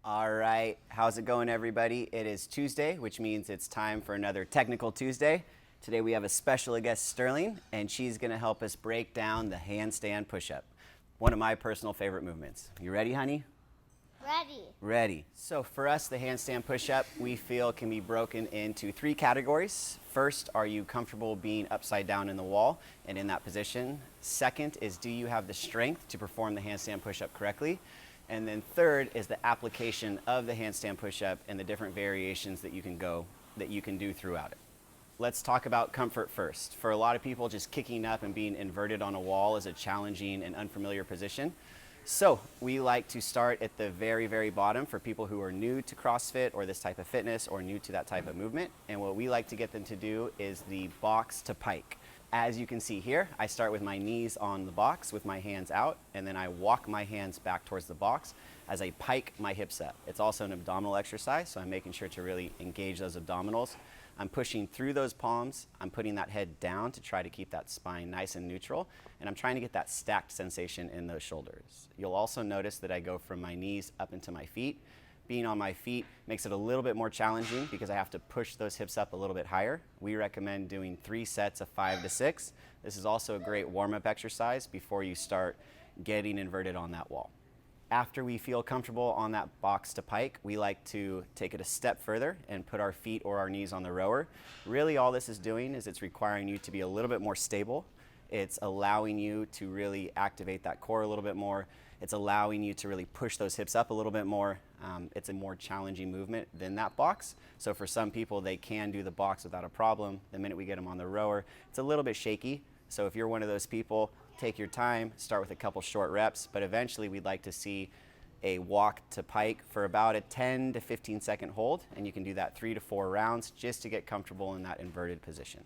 All right, how's it going, everybody? It is Tuesday, which means it's time for another Technical Tuesday. Today we have a special guest, Sterling, and she's gonna help us break down the handstand push-up, one of my personal favorite movements. You ready, honey? Ready. Ready. So for us, the handstand push-up, we feel can be broken into three categories. First, are you comfortable being upside down in the wall and in that position? Second is, do you have the strength to perform the handstand push-up correctly? And then third is the application of the handstand push-up and the different variations that you can do throughout it. Let's talk about comfort first. For a lot of people, just kicking up and being inverted on a wall is a challenging and unfamiliar position. So we like to start at the very, very bottom for people who are new to CrossFit or this type of fitness or new to that type of movement. And what we like to get them to do is the box to pike. As you can see here, I start with my knees on the box with my hands out, and then I walk my hands back towards the box as I pike my hips up. It's also an abdominal exercise, so I'm making sure to really engage those abdominals. I'm pushing through those palms. I'm putting that head down to try to keep that spine nice and neutral, and I'm trying to get that stacked sensation in those shoulders. You'll also notice that I go from my knees up into my feet. Being on my feet makes it a little bit more challenging because I have to push those hips up a little bit higher. We recommend doing 3 sets of 5 to 6. This is also a great warm-up exercise before you start getting inverted on that wall. After we feel comfortable on that box to pike, we like to take it a step further and put our feet or our knees on the rower. Really all this is doing is it's requiring you to be a little bit more stable. It's allowing you to really activate that core a little bit more. It's allowing you to really push those hips up a little bit more. It's a more challenging movement than that box. So for some people, they can do the box without a problem. The minute we get them on the rower, it's a little bit shaky. So if you're one of those people, take your time, start with a couple short reps, but eventually we'd like to see a walk to pike for about a 10 to 15 second hold, and you can do that 3 to 4 rounds just to get comfortable in that inverted position.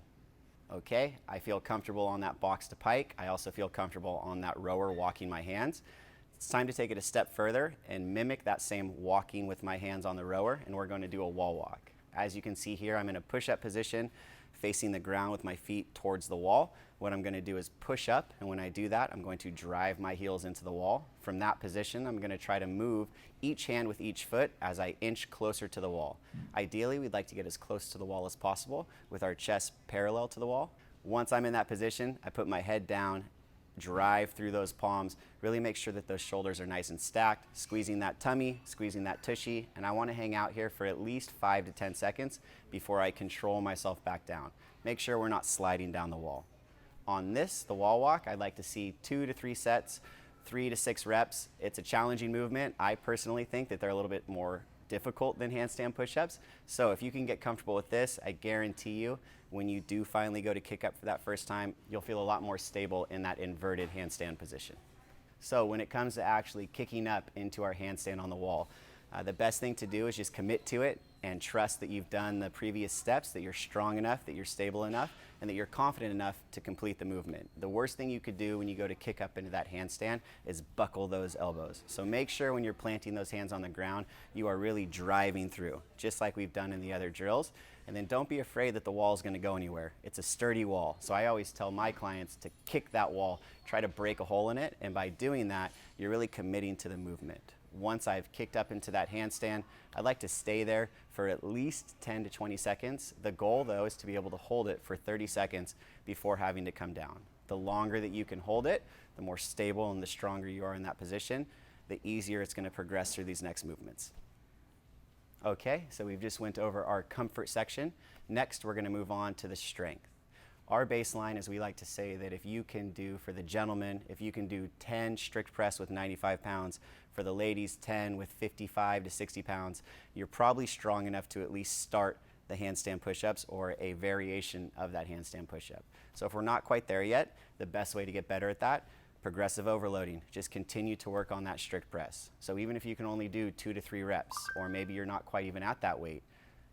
Okay, I feel comfortable on that box to pike. I also feel comfortable on that rower walking my hands. It's time to take it a step further and mimic that same walking with my hands on the rower, and we're going to do a wall walk. As you can see here, I'm in a push-up position, facing the ground with my feet towards the wall. What I'm going to do is push up, and when I do that, I'm going to drive my heels into the wall. From that position, I'm going to try to move each hand with each foot as I inch closer to the wall. Ideally, we'd like to get as close to the wall as possible with our chest parallel to the wall. Once I'm in that position, I put my head down, drive through those palms, really make sure that those shoulders are nice and stacked, squeezing that tummy, squeezing that tushy, and I want to hang out here for at least 5 to 10 seconds before I control myself back down. Make sure we're not sliding down the wall. On this, the wall walk, I'd like to see 2 to 3 sets, 3 to 6 reps. It's a challenging movement. I personally think that they're a little bit more difficult than handstand push-ups. So if you can get comfortable with this, I guarantee you, when you do finally go to kick up for that first time, you'll feel a lot more stable in that inverted handstand position. So when it comes to actually kicking up into our handstand on the wall, the best thing to do is just commit to it and trust that you've done the previous steps, that you're strong enough, that you're stable enough, and that you're confident enough to complete the movement. The worst thing you could do when you go to kick up into that handstand is buckle those elbows. So make sure when you're planting those hands on the ground, you are really driving through, just like we've done in the other drills. And then don't be afraid that the wall is going to go anywhere. It's a sturdy wall. So I always tell my clients to kick that wall, try to break a hole in it, and by doing that, you're really committing to the movement. Once I've kicked up into that handstand, I'd like to stay there for at least 10 to 20 seconds. The goal, though, is to be able to hold it for 30 seconds before having to come down. The longer that you can hold it, the more stable and the stronger you are in that position, the easier it's going to progress through these next movements. Okay, so we've just went over our comfort section. Next, we're going to move on to the strength. Our baseline is, we like to say that if you can do, for the gentlemen, if you can do 10 strict press with 95 pounds, for the ladies 10 with 55 to 60 pounds, you're probably strong enough to at least start the handstand push-ups or a variation of that handstand push-up. So if we're not quite there yet, the best way to get better at that, progressive overloading. Just continue to work on that strict press. So even if you can only do 2 to 3 reps, or maybe you're not quite even at that weight,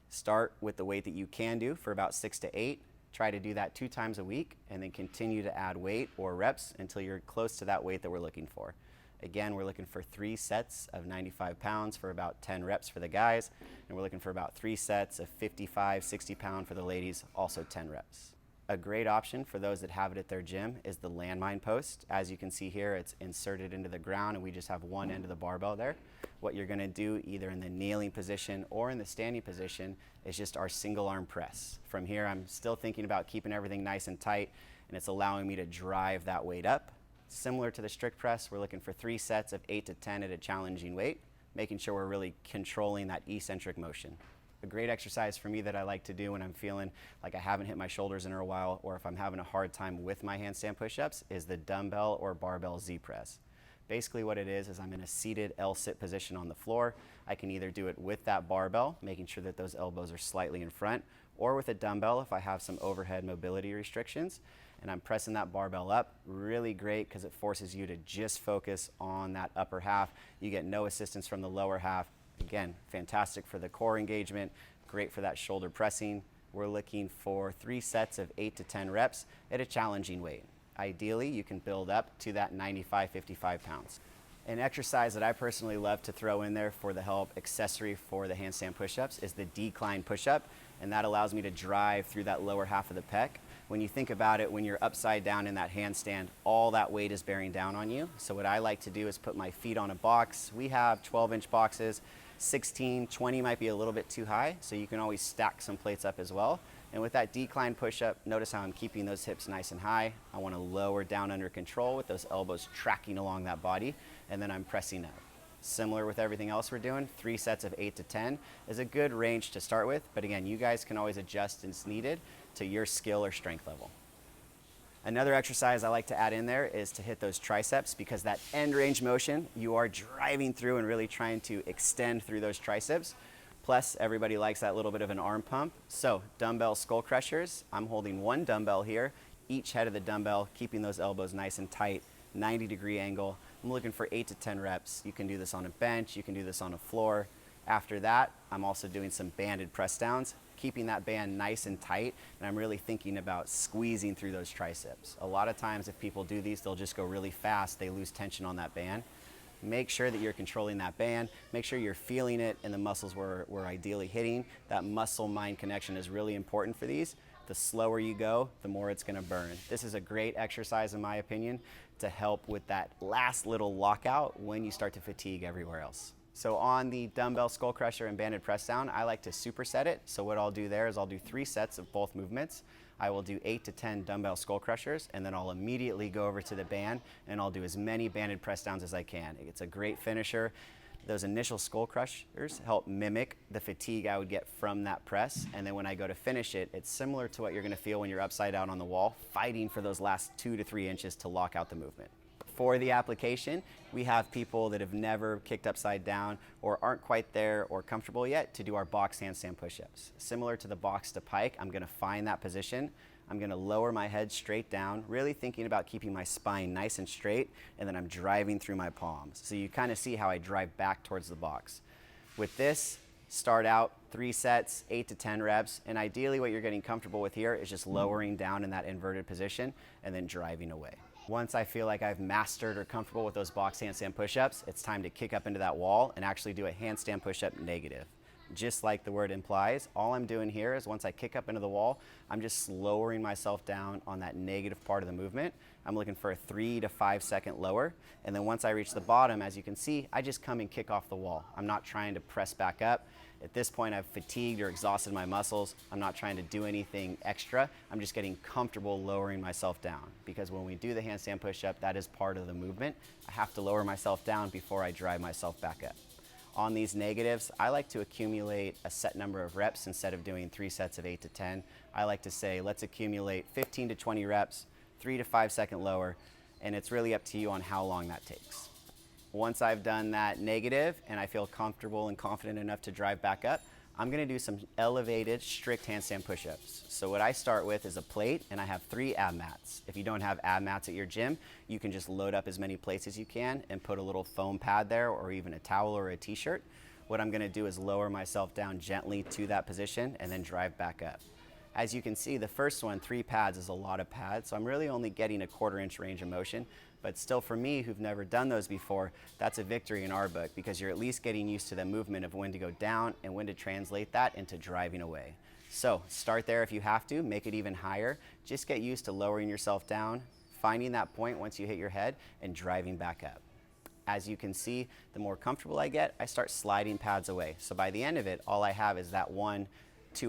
start with the weight that you can do for about 6 to 8. Try to do that 2 times a week, and then continue to add weight or reps until you're close to that weight that we're looking for. Again, we're looking for 3 sets of 95 pounds for about 10 reps for the guys, and we're looking for about 3 sets of 55, 60 pound for the ladies, also 10 reps. A great option for those that have it at their gym is the landmine post. As you can see here, it's inserted into the ground, and we just have one end of the barbell there. What you're gonna do either in the kneeling position or in the standing position is just our single arm press. From here, I'm still thinking about keeping everything nice and tight, and it's allowing me to drive that weight up. Similar to the strict press, we're looking for 3 sets of 8 to 10 at a challenging weight, making sure we're really controlling that eccentric motion. A great exercise for me that I like to do when I'm feeling like I haven't hit my shoulders in a while, or if I'm having a hard time with my handstand push-ups, is the dumbbell or barbell Z press. Basically what it is I'm in a seated L-sit position on the floor. I can either do it with that barbell, making sure that those elbows are slightly in front, or with a dumbbell if I have some overhead mobility restrictions. And I'm pressing that barbell up. Really great because it forces you to just focus on that upper half. You get no assistance from the lower half. Again, fantastic for the core engagement, great for that shoulder pressing. We're looking for 3 sets of 8 to 10 reps at a challenging weight. Ideally, you can build up to that 95, 55 pounds. An exercise that I personally love to throw in there for the help accessory for the handstand push-ups is the decline push-up, and that allows me to drive through that lower half of the pec. When you think about it, when you're upside down in that handstand, all that weight is bearing down on you. So what I like to do is put my feet on a box. We have 12-inch boxes, 16, 20 might be a little bit too high, so you can always stack some plates up as well. And with that decline push-up, notice how I'm keeping those hips nice and high. I want to lower down under control with those elbows tracking along that body, and then I'm pressing up. Similar with everything else we're doing, 3 sets of 8 to 10 is a good range to start with, but again, you guys can always adjust as needed to your skill or strength level. Another exercise I like to add in there is to hit those triceps, because that end range motion, you are driving through and really trying to extend through those triceps. Plus, everybody likes that little bit of an arm pump. So, dumbbell skull crushers. I'm holding 1 dumbbell here, each head of the dumbbell, keeping those elbows nice and tight, 90-degree angle. I'm looking for 8 to 10 reps. You can do this on a bench, you can do this on a floor. After that, I'm also doing some banded press downs, keeping that band nice and tight, and I'm really thinking about squeezing through those triceps. A lot of times if people do these, they'll just go really fast, they lose tension on that band. Make sure that you're controlling that band, make sure you're feeling it in the muscles we're ideally hitting. That muscle-mind connection is really important for these. The slower you go, the more it's gonna burn. This is a great exercise in my opinion to help with that last little lockout when you start to fatigue everywhere else. So on the dumbbell skull crusher and banded press down, I like to superset it. So what I'll do there is I'll do 3 sets of both movements. I will do 8 to 10 dumbbell skull crushers, and then I'll immediately go over to the band and I'll do as many banded press downs as I can. It's a great finisher. Those initial skull crushers help mimic the fatigue I would get from that press, and then when I go to finish it, it's similar to what you're gonna feel when you're upside down on the wall, fighting for those last 2 to 3 inches to lock out the movement. For the application, we have people that have never kicked upside down or aren't quite there or comfortable yet to do our box handstand push-ups. Similar to the box to pike, I'm gonna find that position. I'm gonna lower my head straight down, really thinking about keeping my spine nice and straight, and then I'm driving through my palms. So you kind of see how I drive back towards the box. With this, start out 3 sets, 8 to 10 reps, and ideally what you're getting comfortable with here is just lowering down in that inverted position and then driving away. Once I feel like I've mastered or comfortable with those box handstand push-ups, it's time to kick up into that wall and actually do a handstand push-up negative. Just like the word implies, all I'm doing here is once I kick up into the wall, I'm just lowering myself down on that negative part of the movement. I'm looking for a 3 to 5 second lower, and then once I reach the bottom, as you can see, I just come and kick off the wall. I'm not trying to press back up. At this point, I've fatigued or exhausted my muscles. I'm not trying to do anything extra. I'm just getting comfortable lowering myself down, because when we do the handstand push-up, that is part of the movement. I have to lower myself down before I drive myself back up. On these negatives, I like to accumulate a set number of reps instead of doing 3 sets of 8 to 10. I like to say, let's accumulate 15 to 20 reps, 3 to 5 second lower, and it's really up to you on how long that takes. Once I've done that negative and I feel comfortable and confident enough to drive back up, I'm gonna do some elevated, strict handstand push-ups. So what I start with is a plate, and I have 3 ab mats. If you don't have ab mats at your gym, you can just load up as many plates as you can and put a little foam pad there, or even a towel or a t-shirt. What I'm gonna do is lower myself down gently to that position and then drive back up. As you can see, the first one, 3 pads, is a lot of pads, so I'm really only getting a 1/4 inch range of motion. But still, for me, who've never done those before, that's a victory in our book, because you're at least getting used to the movement of when to go down and when to translate that into driving away. So start there if you have to, make it even higher. Just get used to lowering yourself down, finding that point once you hit your head, and driving back up. As you can see, the more comfortable I get, I start sliding pads away. So by the end of it, all I have is that 1-2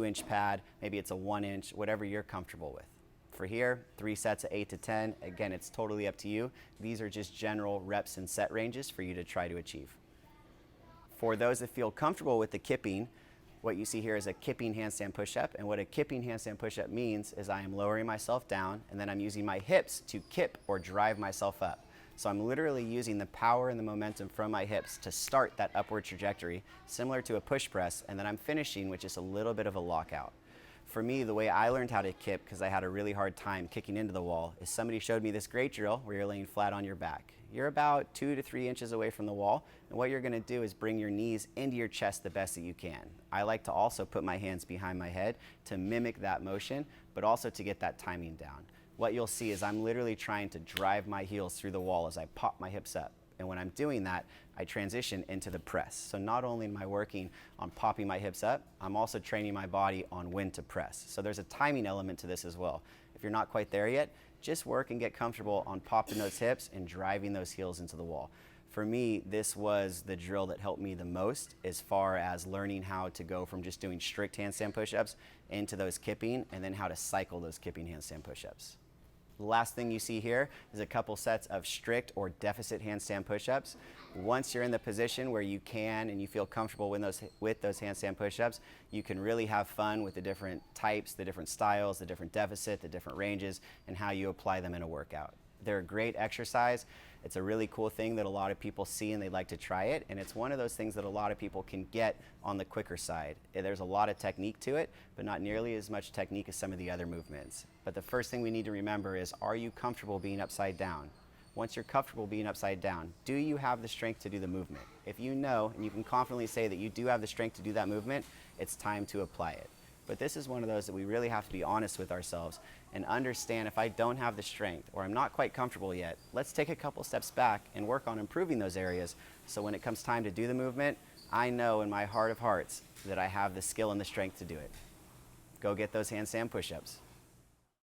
inch pad, maybe it's a 1 inch, whatever you're comfortable with. For here, 3 sets of 8 to 10. Again, it's totally up to you. These are just general reps and set ranges for you to try to achieve. For those that feel comfortable with the kipping, what you see here is a kipping handstand push-up, and what a kipping handstand push-up means is I am lowering myself down and then I'm using my hips to kip or drive myself up. So I'm literally using the power and the momentum from my hips to start that upward trajectory, similar to a push press, and then I'm finishing with just a little bit of a lockout. For me, the way I learned how to kip, because I had a really hard time kicking into the wall, is somebody showed me this great drill where you're laying flat on your back. You're about 2 to 3 inches away from the wall, and what you're gonna do is bring your knees into your chest the best that you can. I like to also put my hands behind my head to mimic that motion, but also to get that timing down. What you'll see is I'm literally trying to drive my heels through the wall as I pop my hips up. And when I'm doing that, I transition into the press. So not only am I working on popping my hips up, I'm also training my body on when to press. So there's a timing element to this as well. If you're not quite there yet, just work and get comfortable on popping those hips and driving those heels into the wall. For me, this was the drill that helped me the most as far as learning how to go from just doing strict handstand push-ups into those kipping, and then how to cycle those kipping handstand push-ups. The last thing you see here is a couple sets of strict or deficit handstand push-ups. Once you're in the position where you can and you feel comfortable with those handstand push-ups, you can really have fun with the different types, the different styles, the different deficit, the different ranges, and how you apply them in a workout. They're a great exercise. It's a really cool thing that a lot of people see and they'd like to try it, and it's one of those things that a lot of people can get on the quicker side. There's a lot of technique to it, but not nearly as much technique as some of the other movements. But the first thing we need to remember is, are you comfortable being upside down? Once you're comfortable being upside down, do you have the strength to do the movement? If you know, and you can confidently say that you do have the strength to do that movement, it's time to apply it. But this is one of those that we really have to be honest with ourselves and understand, if I don't have the strength or I'm not quite comfortable yet, let's take a couple steps back and work on improving those areas, so when it comes time to do the movement, I know in my heart of hearts that I have the skill and the strength to do it. Go get those handstand push-ups.